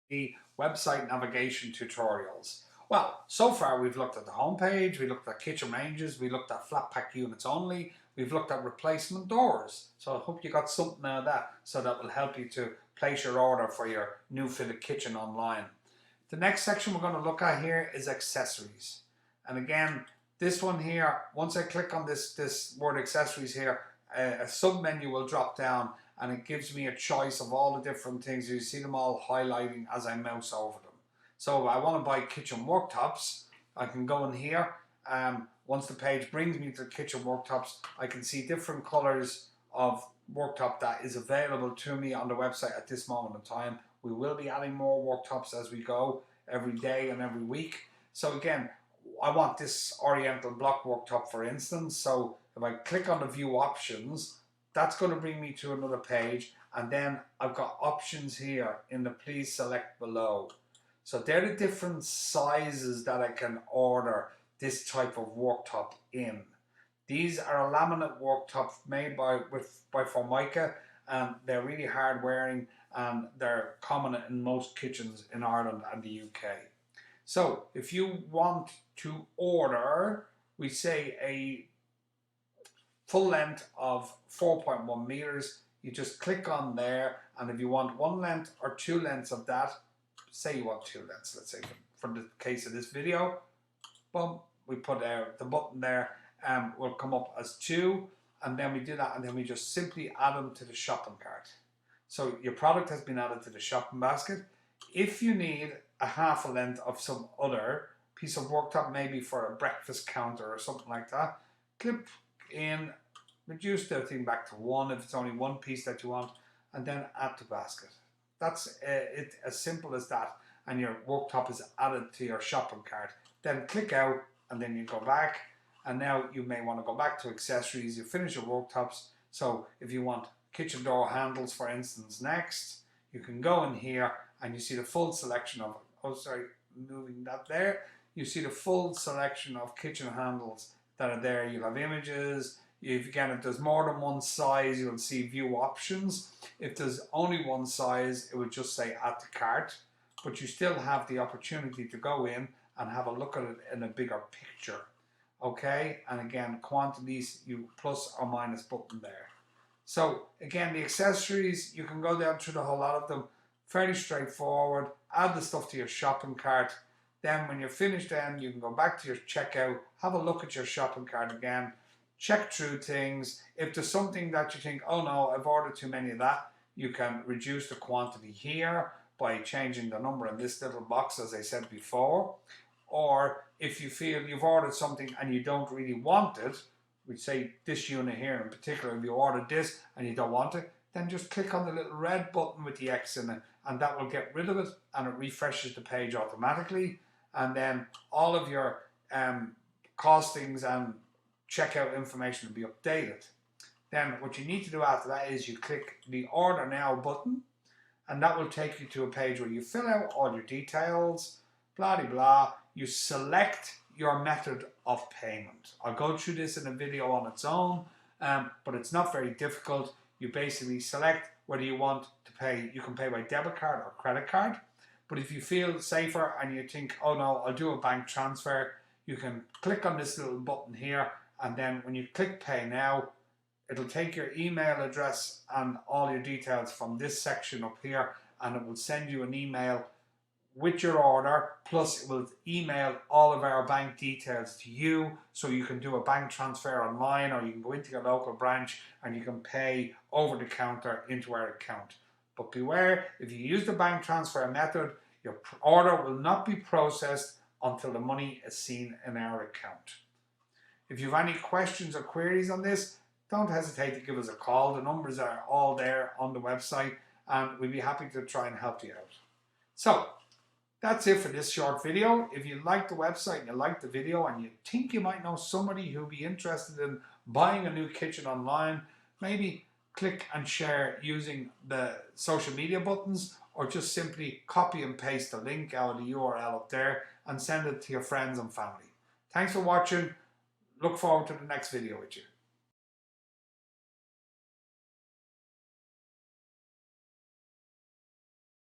the website navigation tutorials. Well, so far we've looked at the home page, we looked at kitchen ranges, we looked at flat pack units only, we've looked at replacement doors. So I hope you got something out of that, so that will help you to place your order for your new fitted kitchen online. The next section we're going to look at here is accessories. And again, this one here, once I click on this word accessories here, a sub menu will drop down and it gives me a choice of all the different things. You see them all highlighting as I mouse over them. So if I want to buy kitchen worktops, I can go in here. Once the page brings me to kitchen worktops, I can see different colors of worktop that is available to me on the website at this moment in time. We will be adding more worktops as we go every day and every week. So again, I want this oriental block worktop, for instance. So if I click on the view options, that's going to bring me to another page, and then I've got options here in the please select below. So they're the different sizes that I can order this type of worktop in. These are a laminate worktop made by Formica, and they're really hard wearing, and they're common in most kitchens in Ireland and the UK. So if you want to order, we say a full length of 4.1 meters, you just click on there, and if you want one length or two lengths of that, say you want two lengths, let's say for the case of this video, boom, we put the button there, will come up as 2, and then we do that, and then we just simply add them to the shopping cart. So your product has been added to the shopping basket. If you need a half a length of some other piece of worktop, maybe for a breakfast counter or something like that, clip in, reduce the thing back to 1 if it's only one piece that you want, and then add to basket. That's it, as simple as that, and your worktop is added to your shopping cart. Then click out, and then you go back, and now you may want to go back to accessories. You finish your worktops. So if you want kitchen door handles, for instance, next, you can go in here and you see the full selection of, moving that there, you see the full selection of kitchen handles that are there. You'll have images. If there's more than one size, you'll see view options. If there's only one size, it would just say add to cart, but you still have the opportunity to go in and have a look at it in a bigger picture. Okay, and again, quantities, you plus or minus button there. So again, the accessories, you can go down through the whole lot of them, fairly straightforward. Add the stuff to your shopping cart. Then when you're finished, then you can go back to your checkout, have a look at your shopping cart again, check through things. If there's something that you think, oh no, I've ordered too many of that, you can reduce the quantity here by changing the number in this little box, as I said before. Or if you feel you've ordered something and you don't really want it, we say this unit here in particular, if you ordered this and you don't want it, then just click on the little red button with the X in it, and that will get rid of it, and it refreshes the page automatically. And then all of your costings and checkout information will be updated. Then what you need to do after that is you click the Order Now button, and that will take you to a page where you fill out all your details, blah de blah. You select your method of payment. I'll go through this in a video on its own, but it's not very difficult. You basically select whether you want to pay. You can pay by debit card or credit card. But if you feel safer and you think, oh no, I'll do a bank transfer, you can click on this little button here, and then when you click Pay Now, it'll take your email address and all your details from this section up here, and it will send you an email with your order, plus it will email all of our bank details to you, so you can do a bank transfer online, or you can go into your local branch and you can pay over the counter into our account. But beware, if you use the bank transfer method, your order will not be processed until the money is seen in our account. If you have any questions or queries on this, don't hesitate to give us a call. The numbers are all there on the website, and we'd be happy to try and help you out. So that's it for this short video. If you like the website and you like the video and you think you might know somebody who'll be interested in buying a new kitchen online, maybe click and share using the social media buttons, or just simply copy and paste the link out of the URL up there and send it to your friends and family. Thanks for watching. Look forward to the next video with you.